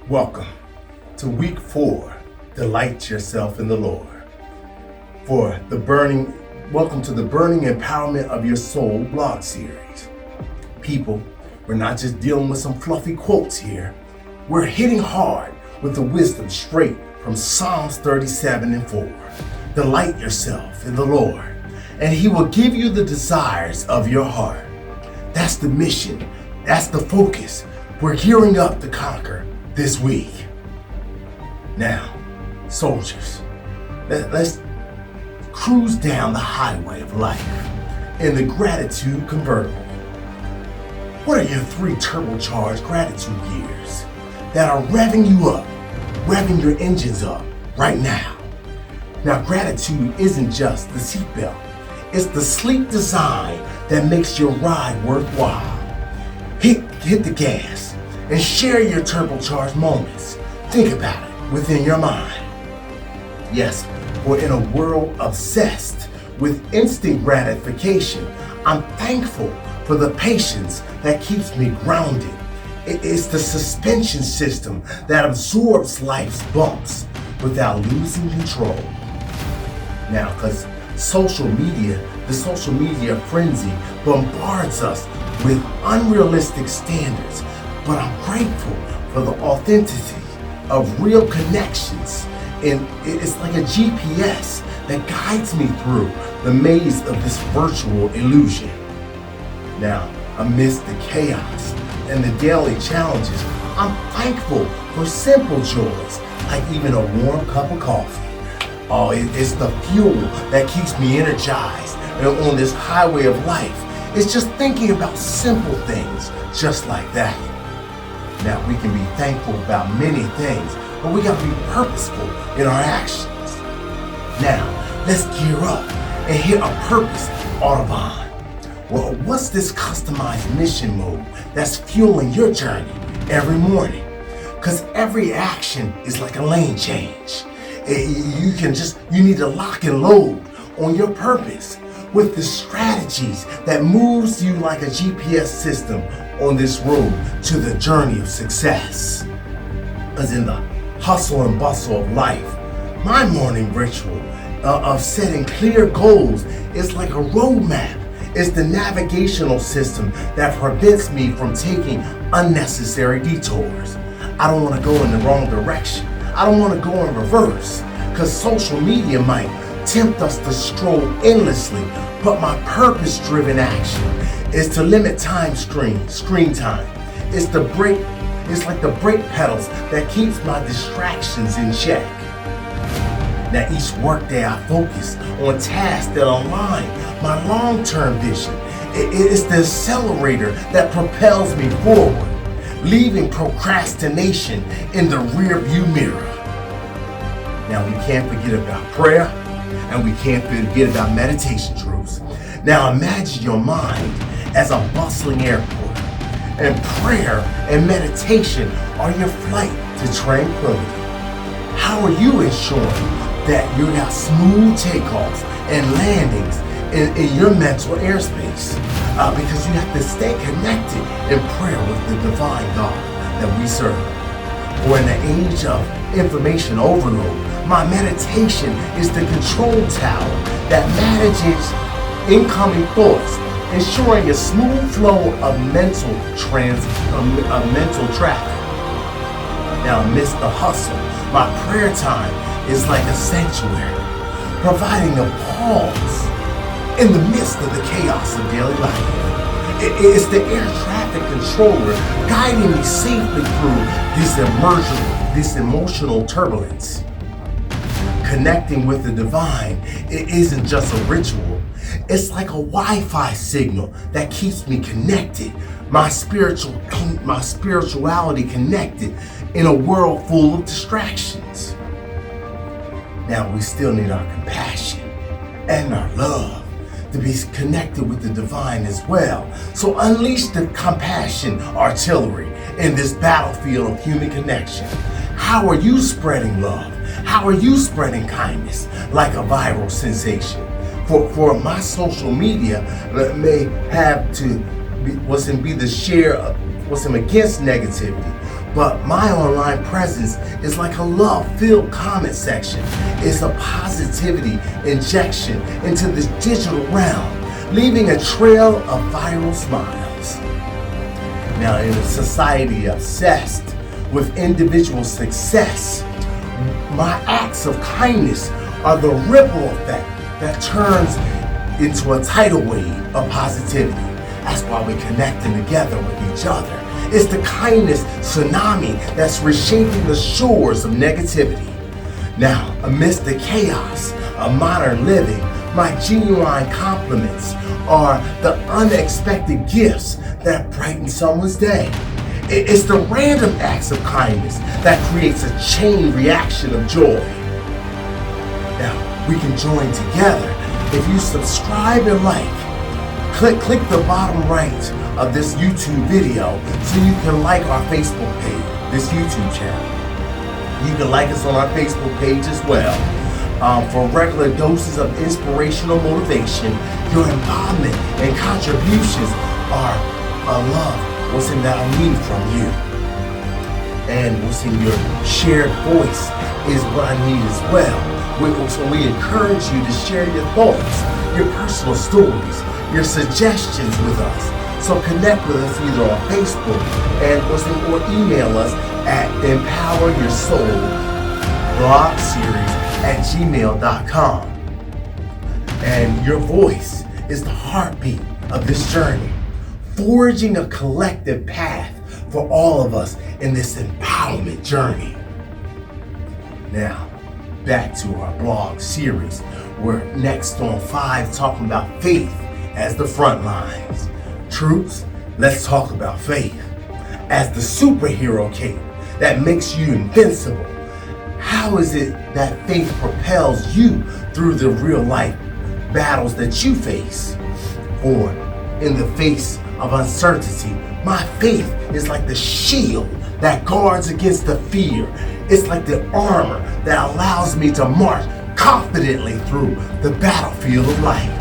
Welcome to week 4, Delight Yourself in the Lord. Welcome to the Burning Empowerment of Your Soul blog series. People, we're not just dealing with some fluffy quotes here. We're hitting hard with the wisdom straight from Psalms 37:4. Delight yourself in the Lord, and He will give you the desires of your heart. That's the mission. That's the focus. We're gearing up to conquer this week. Now, soldiers, let's cruise down the highway of life in the gratitude convertible. What are your 3 turbocharged gratitude gears that are revving you up, revving your engines up right now? Now, gratitude isn't just the seatbelt. It's the sleek design that makes your ride worthwhile. Hit the gas and share your turbocharged moments. Think about it within your mind. Yes, we're in a world obsessed with instant gratification. I'm thankful for the patience that keeps me grounded. It's the suspension system that absorbs life's bumps without losing control. Now, because the social media frenzy bombards us with unrealistic standards, but I'm grateful for the authenticity of real connections. And it's like a GPS that guides me through the maze of this virtual illusion. Now, amidst the chaos and the daily challenges, I'm thankful for simple joys, like even a warm cup of coffee. Oh, it's the fuel that keeps me energized and on this highway of life. It's just thinking about simple things just like that. Now, we can be thankful about many things, but we gotta be purposeful in our actions. Now, let's gear up and hit a purpose Autobahn. Well, what's this customized mission mode that's fueling your journey every morning? Because every action is like a lane change. You need to lock and load on your purpose with the strategies that moves you like a GPS system on this road to the journey of success. As in the hustle and bustle of life, my morning ritual of setting clear goals is like a roadmap. It's the navigational system that prevents me from taking unnecessary detours. I don't want to go in the wrong direction. I don't want to go in reverse, because social media might tempt us to stroll endlessly, but my purpose-driven action is to limit screen time. It's like the brake pedals that keeps my distractions in check. Now, each workday I focus on tasks that align my long-term vision. It's the accelerator that propels me forward, leaving procrastination in the rear-view mirror. Now, we can't forget about prayer, and we can't forget about meditation truths. Now, imagine your mind as a bustling airport, and prayer and meditation are your flight to tranquility. How are you ensuring that you got smooth takeoffs and landings in your mental airspace? Because you have to stay connected in prayer with the divine God that we serve. For in the age of information overload, my meditation is the control tower that manages incoming thoughts, ensuring a smooth flow of mental traffic. Now, amidst the hustle, my prayer time is like a sanctuary, providing a pause in the midst of the chaos of daily life. It's the air traffic controller guiding me safely through this emotional turbulence. Connecting with the divine, it isn't just a ritual. It's like a Wi-Fi signal that keeps me connected, my spirituality connected in a world full of distractions. Now, we still need our compassion and our love to be connected with the divine as well. So unleash the compassion artillery in this battlefield of human connection. How are you spreading love? How are you spreading kindness like a viral sensation? For my social media may have to be the share of against negativity, But my online presence is like a love-filled comment section. It's a positivity injection into this digital realm, leaving a trail of viral smiles. Now, in a society obsessed with individual success, my acts of kindness are the ripple effect that turns into a tidal wave of positivity. That's why we're connecting together with each other. It's the kindness tsunami that's reshaping the shores of negativity. Now, amidst the chaos of modern living, my genuine compliments are the unexpected gifts that brighten someone's day. It's the random acts of kindness that creates a chain reaction of joy. Now, we can join together if you subscribe and like. Click the bottom right of this YouTube video so you can like our Facebook page, this YouTube channel. You can like us on our Facebook page as well. For regular doses of inspirational motivation, your involvement and contributions are a love that I need from you. And your shared voice is what I need as well. So we encourage you to share your thoughts, your personal stories, your suggestions with us. So connect with us either on Facebook or email us at empoweryoursoulblogseries@gmail.com. And your voice is the heartbeat of this journey, forging a collective path for all of us in this empowerment journey. Now, back to our blog series. We're next on 5 talking about faith as the front lines. Troops, let's talk about faith as the superhero cape that makes you invincible. How is it that faith propels you through the real life battles that you face? Or in the face of uncertainty, my faith is like the shield that guards against the fear. It's like the armor that allows me to march confidently through the battlefield of life.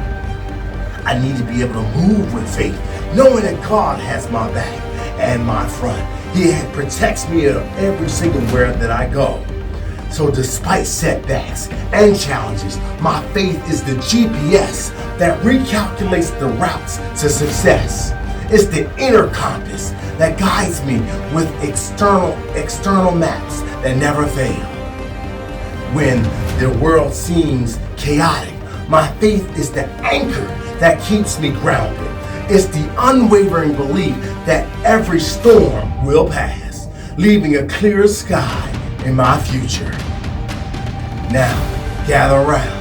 I need to be able to move with faith, knowing that God has my back and my front. He protects me every single where that I go. So despite setbacks and challenges, my faith is the GPS that recalculates the routes to success. It's the inner compass that guides me with external maps that never fail. When the world seems chaotic, my faith is the anchor that keeps me grounded. It's the unwavering belief that every storm will pass, leaving a clear sky in my future. Now, gather around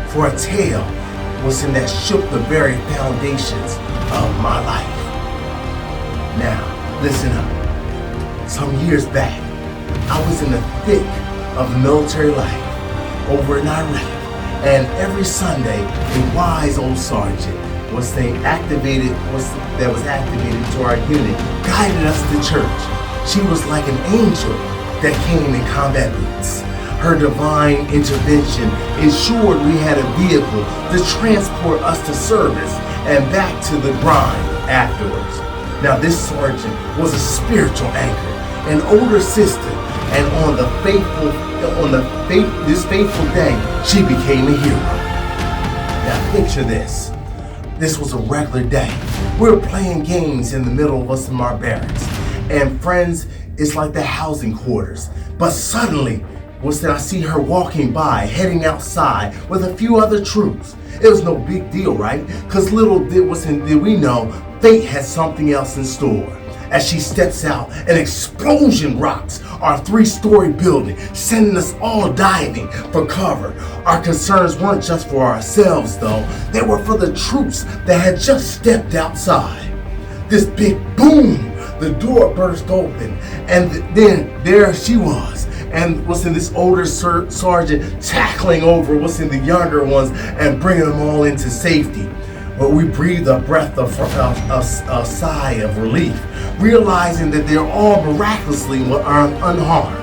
for a tale that shook the very foundations of my life. Now, listen up. Some years back, I was in the thick of military life over in Iraq, and every Sunday, a wise old sergeant was activated to our unit, guided us to church. She was like an angel that came in combat boots. Her divine intervention ensured we had a vehicle to transport us to service and back to the grind afterwards. Now, this sergeant was a spiritual anchor, an older sister, and on this faithful day, she became a hero. Now, picture this. This was a regular day. We were playing games in the middle of us in our barracks, and friends, it's like the housing quarters. But suddenly, I see her walking by, heading outside with a few other troops. It was no big deal, right? Because little did we know, fate had something else in store. As she steps out, an explosion rocks our 3-story building, sending us all diving for cover. Our concerns weren't just for ourselves, though. They were for the troops that had just stepped outside. This big boom, the door burst open, and then there she was. And this older sergeant tackling over the younger ones and bringing them all into safety. But we breathed a breath of a sigh of relief, realizing that they're all miraculously unharmed.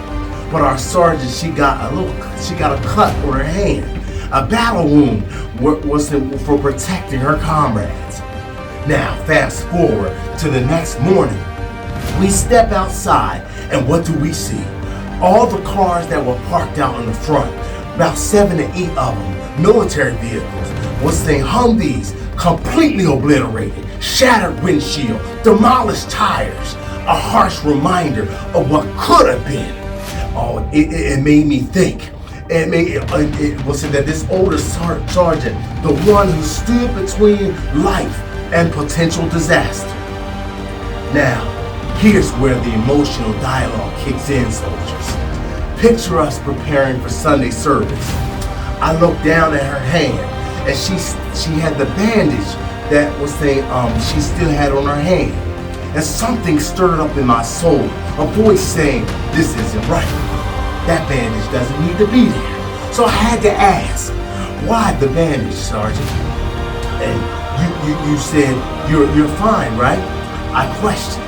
But our sergeant, she got a cut on her hand. A battle wound was for protecting her comrades. Now, fast forward to the next morning. We step outside, and what do we see? All the cars that were parked out in the front, about 7 to 8 of them, military vehicles, was saying Humvees, completely obliterated, shattered windshield, demolished tires, a harsh reminder of what could have been. Oh, it made me think. It was that this older sergeant, the one who stood between life and potential disaster. Now, here's where the emotional dialogue kicks in, soldiers. Picture us preparing for Sunday service. I looked down at her hand, and she had the bandage that was saying she still had on her hand. And something stirred up in my soul, a voice saying, this isn't right. That bandage doesn't need to be there. So I had to ask, why the bandage, Sergeant? And you said, you're fine, right? I questioned.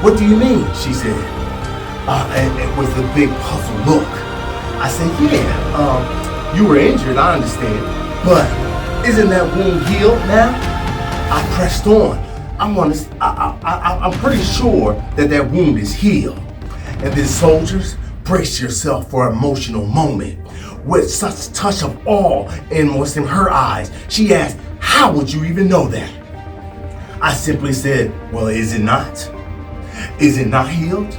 What do you mean? She said. And with a big puzzled look. I said, yeah, you were injured, I understand. But isn't that wound healed now? I pressed on. I'm pretty sure that wound is healed. And then, soldiers, brace yourself for an emotional moment. With such touch of awe in what's in her eyes, she asked, how would you even know that? I simply said, well, is it not? Is it not healed?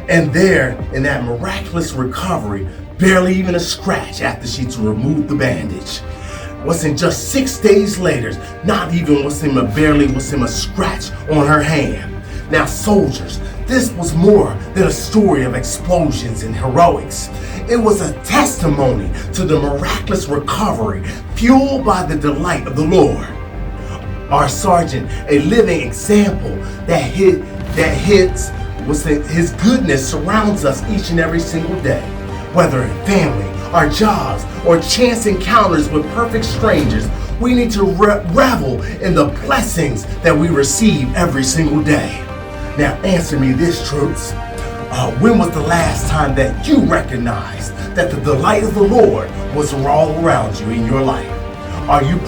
And there, in that miraculous recovery, barely even a scratch after she'd removed the bandage. Wasn't just 6 days later, not even was a scratch on her hand. Now, soldiers, this was more than a story of explosions and heroics. It was a testimony to the miraculous recovery fueled by the delight of the Lord. Our sergeant, a living example that his goodness surrounds us each and every single day, whether in family, our jobs, or chance encounters with perfect strangers. We need to revel in the blessings that we receive every single day. Now answer me this, troops. When was the last time that you recognized that the delight of the Lord was all around you in your life? Are you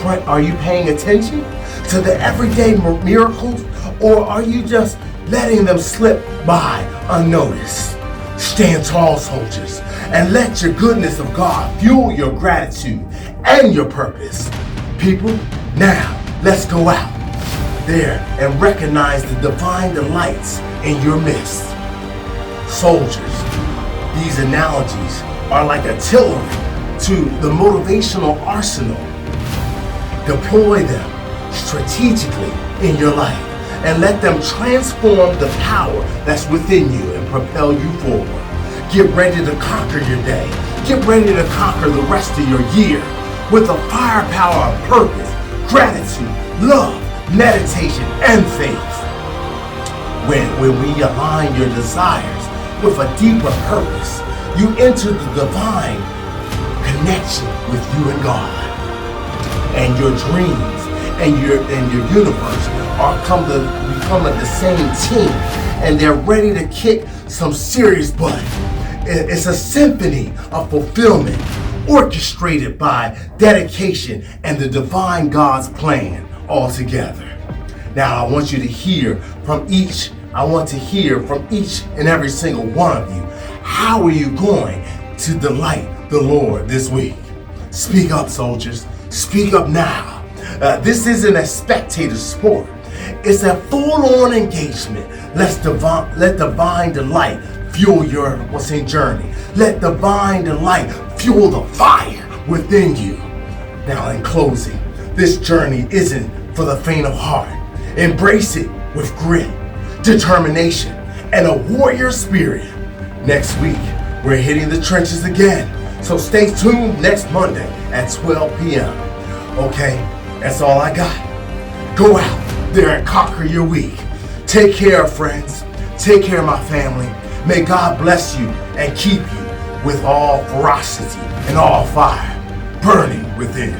paying attention to the everyday miracles, or are you just letting them slip by unnoticed? Stand tall, soldiers, and let your goodness of God fuel your gratitude and your purpose. People, now let's go out there and recognize the divine delights in your midst. Soldiers, these analogies are like artillery to the motivational arsenal. Deploy them strategically in your life and let them transform the power that's within you and propel you forward. Get ready to conquer your day. Get ready to conquer the rest of your year with the firepower of purpose, gratitude, love, meditation, and faith. When we align your desires with a deeper purpose, you enter the divine connection with you and God. And your dreams and your universe become the same team, and they're ready to kick some serious butt. It's a symphony of fulfillment orchestrated by dedication and the divine God's plan all together. Now I want to hear from each and every single one of you. How are you going to delight the Lord this week? Speak up, soldiers. Speak up now. This isn't a spectator sport. It's a full-on engagement. Let divine delight fuel your journey. Let divine delight fuel the fire within you. Now, in closing, this journey isn't for the faint of heart. Embrace it with grit, determination, and a warrior spirit. Next week, we're hitting the trenches again. So stay tuned next Monday at 12 p.m. Okay, that's all I got. Go out there and conquer your week. Take care, friends. Take care, my family. May God bless you and keep you with all ferocity and all fire burning within.